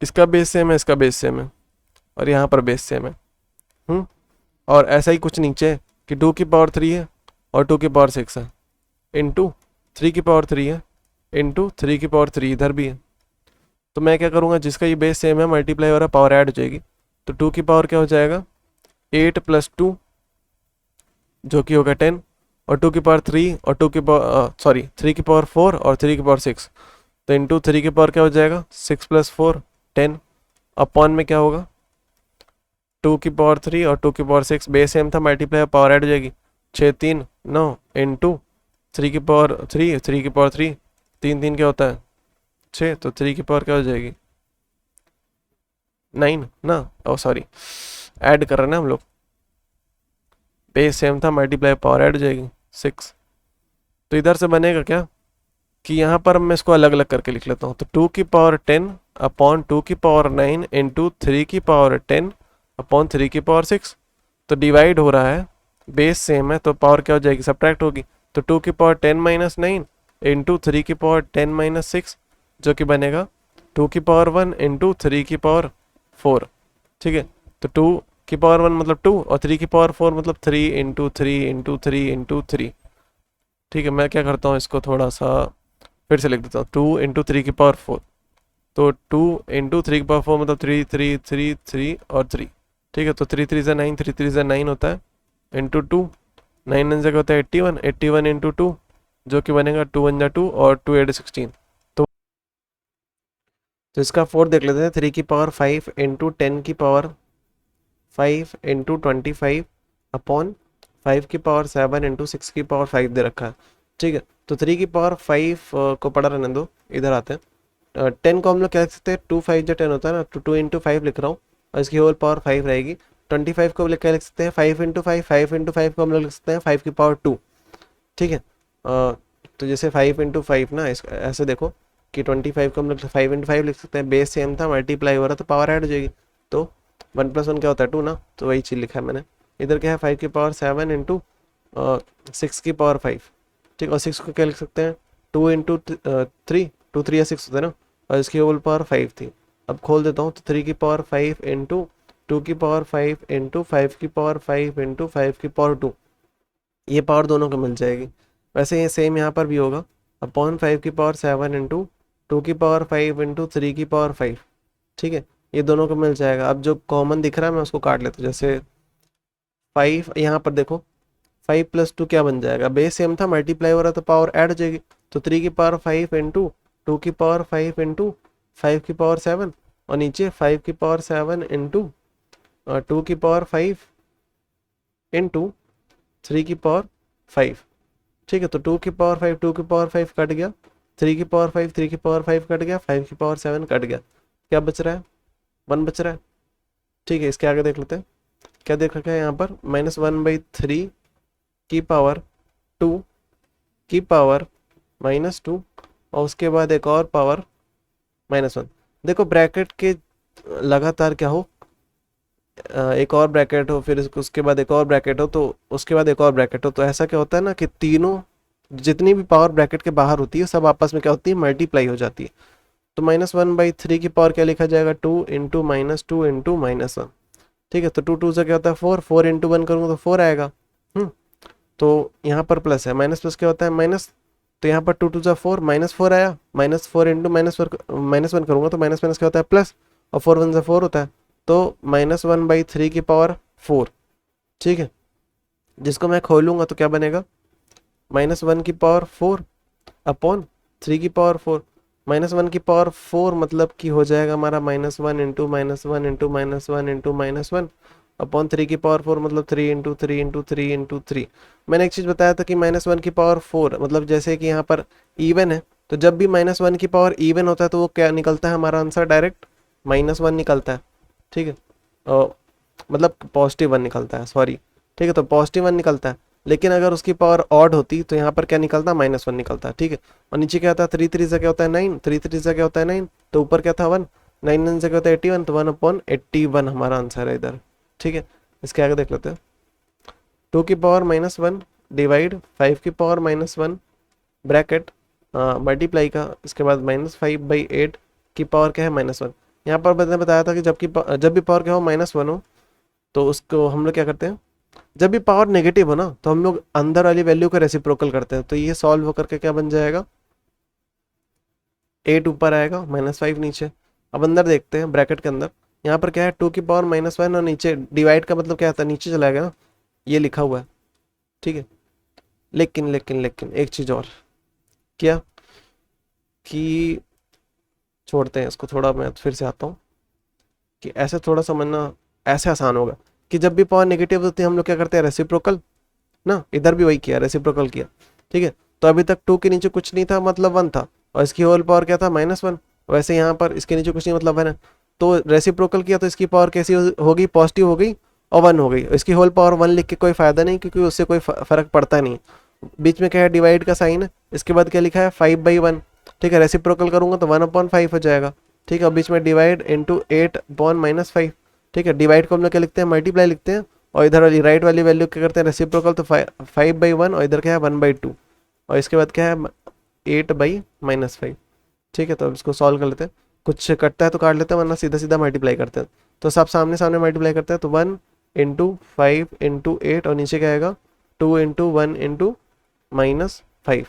इसका बेस सेम है, इसका बेस सेम है, और यहाँ पर बेस सेम है। और ऐसा ही कुछ नीचे कि 2 की पावर 3 है और 2 की पावर 6 है इंटू 3 की पावर 3 है इंटू 3 की पावर 3 इधर भी है। तो मैं क्या करूँगा, जिसका ये बेस सेम है, मल्टीप्लाई हो रहा है, पावर ऐड हो जाएगी, तो 2 की पावर क्या हो जाएगा 8 प्लस 2 जो कि होगा 10, और 2 की पावर 3 और 2 की पावर 3 की पावर 4 और 3 की पावर 6, तो इंटू 3 की पावर क्या हो जाएगा 6 प्लस 4 10, अपॉन में क्या होगा 2 की पावर 3 और 2 की पावर 6, बेस सेम था, मल्टीप्लाई पावर ऐड हो जाएगी, 6 3 9 इंटू 3 की पावर 3 3 की पावर 3 3 3 क्या होता है 6, तो 3 की पावर क्या हो जाएगी 9 ना, ओ सॉरी ऐड कर रहे हैं ना हम लोग, बेस सेम था, मल्टीप्लाई पावर ऐड हो जाएगी 6। तो इधर से बनेगा क्या कि यहाँ पर मैं इसको अलग अलग करके लिख लेता हूँ, तो 2 की पावर 10 अपॉन 2 की पावर 9 इंटू 3 की पावर 10 अपॉन 3 की पावर 6, तो डिवाइड हो रहा है, बेस सेम है तो पावर क्या हो जाएगी सब्ट्रैक्ट होगी, तो 2 की पावर 10 माइनस 9 इंटू 3 की पावर 10 माइनस 6 जो कि बनेगा 2 की पावर 1 इंटू 3 की पावर 4। ठीक है, तो 2 की पावर 1 मतलब 2 और 3 की पावर 4 मतलब 3 इंटू 3 इंटू 3 इंटू 3। ठीक है, मैं क्या करता हूँ, इसको थोड़ा सा फिर से लिख देता हूँ, 2 इंटू 3 की पावर 4, तो 2 इंटू 3 की पावर 4 मतलब 3 3 3 3 और 3। ठीक है, तो 3 3 ज़ा 9 3 3 ज़ा 9 होता है इंटू 2, 9 9 जगह होता है 81 81 इंटू 2 जो कि बनेगा 2 1 ज़ा 2 और 2 8 16। तो इसका 4 देख लेते हैं, 3 की पावर 5 इंटू 10 की पावर 5 इंटू 25 अपॉन 5 की पावर 7 इंटू 6 की पावर 5 दे रखा है। ठीक है, तो 3 की पावर 5 को पढ़ा रहने दो, इधर आते हैं। 10 को हम लोग क्या लिख सकते हैं, 2 5 जो 10 होता है ना, तो 2 इंटू 5 लिख रहा हूँ और इसकी होल पावर 5 रहेगी। 25 को क्या लिख सकते हैं, 5 इंटू 5 5 इंटू 5 को हम लोग लिख सकते हैं 5 की पावर 2। ठीक है, तो जैसे 5 इंटू 5 ना, इस ऐसे देखो कि 25 को हम लोग 5 इंटू 5 लिख सकते हैं, बेस सेम था, मल्टीप्लाई हो रहा तो पावर ऐड हो जाएगी, तो 1 प्लस 1 क्या होता है 2 ना, तो वही चीज़ लिखा है मैंने। इधर क्या है 5 की पावर 7 इंटू 6 की पावर 5। ठीक, और 6 को क्या लिख सकते हैं 2 इंटू 3 2 3 या 6 होता है ना, और इसकी होल पावर 5 थी। अब खोल देता हूँ, तो 3 की पावर 5 इंटू 2 की पावर 5 इंटू 5 की पावर 5 इंटू 5 की पावर 2, ये पावर दोनों को मिल जाएगी। वैसे ये सेम यहाँ पर भी होगा, अपॉन 5 की पावर 7 इंटू 2 की पावर 5 इंटू 3 की पावर 5। ठीक है, ये दोनों को मिल जाएगा। अब जो कॉमन दिख रहा है मैं उसको काट लेता हूँ। जैसे 5 यहाँ पर देखो, 5 प्लस 2 क्या बन जाएगा, बेस सेम था, मल्टीप्लाई हो रहा तो पावर ऐड हो जाएगी। तो 3 की पावर 5 इंटू 2 की पावर 5 इंटू 5 की पावर 7, और नीचे 5 की पावर 7 इंटू 2 की पावर 5 इंटू 3 की पावर 5। ठीक है, तो 2 की पावर 5 2 की पावर 5 कट गया, 3 की पावर 5 3 की पावर 5 कट गया, 5 की पावर 7 कट गया। क्या बच रहा है, 1 बच रहा है। ठीक है, इसके आगे देख लेते हैं क्या देख रखा है यहाँ पर, -1/3 की पावर 2 की पावर -2, और उसके बाद एक और पावर -1। देखो ब्रैकेट के लगातार क्या हो, एक और ब्रैकेट हो, फिर उसके बाद एक और ब्रैकेट हो, तो उसके बाद एक और ब्रैकेट हो, तो ऐसा क्या होता है ना कि तीनों जितनी भी पावर ब्रैकेट के बाहर होती है सब आपस में क्या होती है, मल्टीप्लाई हो जाती है। तो -1/3 की पावर क्या लिखा जाएगा, 2 इंटू -2 इंटू -1। ठीक है, तो 2 2 से क्या होता है 4, 4 इंटू 1 करूँगा तो 4 आएगा। तो यहाँ पर प्लस है, माइनस प्लस क्या होता है माइनस, तो यहाँ पर 2 2 जा 4, -4 आया, -4 इंटू -1 करूँगा तो माइनस माइनस क्या होता है प्लस, और 4 1 से 4 होता है, तो -1/3 की पावर 4। ठीक है, जिसको मैं खोलूंगा तो क्या बनेगा, -1 की पावर 4 अपॉन 3 की पावर 4। -1 की पावर 4 मतलब कि हो जाएगा हमारा -1 इंटू -1 इंटू -1 इंटू -1 अपॉन 3 की पावर 4 मतलब 3 इंटू 3 इंटू 3 इंटू 3। मैंने एक चीज़ बताया था कि -1 की पावर 4 मतलब जैसे कि यहाँ पर इवन है, तो जब भी -1 की पावर इवन होता है तो वो क्या निकलता है, हमारा आंसर डायरेक्ट -1 निकलता है। ठीक है, और मतलब +1 निकलता है, सॉरी। ठीक है, तो +1 निकलता है, लेकिन अगर उसकी पावर ऑड होती तो यहाँ पर क्या निकलता, -1 निकलता है। ठीक है, और नीचे क्या होता है, 3 3 से क्या होता है 9, 3 3 से क्या होता है 9, तो ऊपर क्या था 1, 9 9 से क्या होता है 81, तो 1/81 हमारा आंसर है इधर। ठीक है, इसके आगे देख लेते हैं, 2 की पावर -1 डिवाइड 5 की पावर -1 ब्रैकेट मल्टीप्लाई का, इसके बाद -5/8 की पावर क्या है -1। यहाँ पर मैंने बताया था कि जब भी पावर क्या हो -1 हो तो उसको हम लोग क्या करते हैं, जब भी पावर नेगेटिव हो ना तो हम लोग अंदर वाली वैल्यू को रेसिप्रोकल करते हैं। तो ये सॉल्व होकर के क्या बन जाएगा, 8 ऊपर आएगा -5 नीचे। अब अंदर देखते हैं ब्रैकेट के अंदर, यहाँ पर क्या है 2 की पावर -1 और नीचे डिवाइड का मतलब क्या आता है, नीचे चला गया ना, ये लिखा हुआ है। ठीक है, लेकिन लेकिन लेकिन एक चीज़ और, क्या कि छोड़ते हैं इसको, थोड़ा मैं फिर से आता हूँ कि ऐसे थोड़ा समझना ऐसे आसान होगा कि जब भी पावर नेगेटिव होती है हम लोग क्या करते हैं, रेसिप्रोकल ना, इधर भी वही किया, रेसिप्रोकल किया। ठीक है, तो अभी तक 2 के नीचे कुछ नहीं था मतलब 1 था, और इसकी होल पावर क्या था -1, वैसे यहाँ पर इसके नीचे कुछ नहीं मतलब 1 है, तो रेसिप्रोकल किया तो इसकी पावर कैसी होगी, पॉजिटिव हो गई और 1 हो गई। इसकी होल पावर 1 लिख के कोई फ़ायदा नहीं, क्योंकि उससे कोई फ़र्क पड़ता नहीं। बीच में क्या है, डिवाइड का साइन है, इसके बाद क्या लिखा है 5/1। ठीक है, रेसिप्रोकल करूँगा तो 1/5 हो जाएगा। ठीक है, और बीच में डिवाइड इंटू 8/-5। ठीक है, डिवाइड को हम लोग क्या लिखते हैं, मल्टीप्लाई लिखते हैं, और इधर वाली राइट वाली वैल्यू क्या करते हैं, रेसिप्रोकल, तो 5/1, और इधर क्या है 1/2, और इसके बाद क्या है 8/-5। ठीक है, तो अब इसको सॉल्व कर लेते हैं, कुछ कटता है तो काट लेते हैं, वरना सीधा सीधा मल्टीप्लाई करते हैं। तो सब सामने सामने मल्टीप्लाई करते हैं, तो 1 इंटू 5 इंटू 8, और नीचे क्या आएगा 2 इंटू 1 इंटू -5।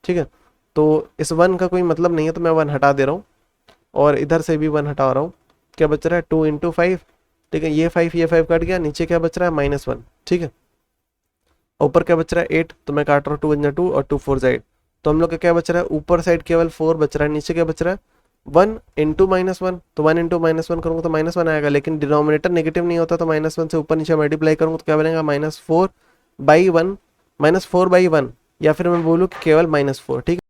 ठीक है, तो इस 1 का कोई मतलब नहीं है तो मैं 1 हटा दे रहा हूँ, और इधर से भी 1 हटा रहा हूँ। क्या बच रहा है 2 इंटू 5। ठीक है, ये 5 कट गया, नीचे क्या बच रहा है -1। ठीक है, ऊपर क्या बच रहा है 8, तो मैं काट रहा हूँ 2 1 2 और 2 4 8, तो हम लोग का क्या बच रहा है, ऊपर साइड केवल 4 बच रहा है, नीचे क्या बच रहा है 1 इंटू -1, तो 1 इंटू -1 करूँगा तो -1 आएगा, लेकिन डिनोमिनेटर नेगेटिव नहीं होता, तो -1 से ऊपर नीचे मल्टीप्लाई करूँगा तो क्या बनेगा -4/1, -4/1, या फिर मैं बोलूँ कि केवल -4। ठीक है।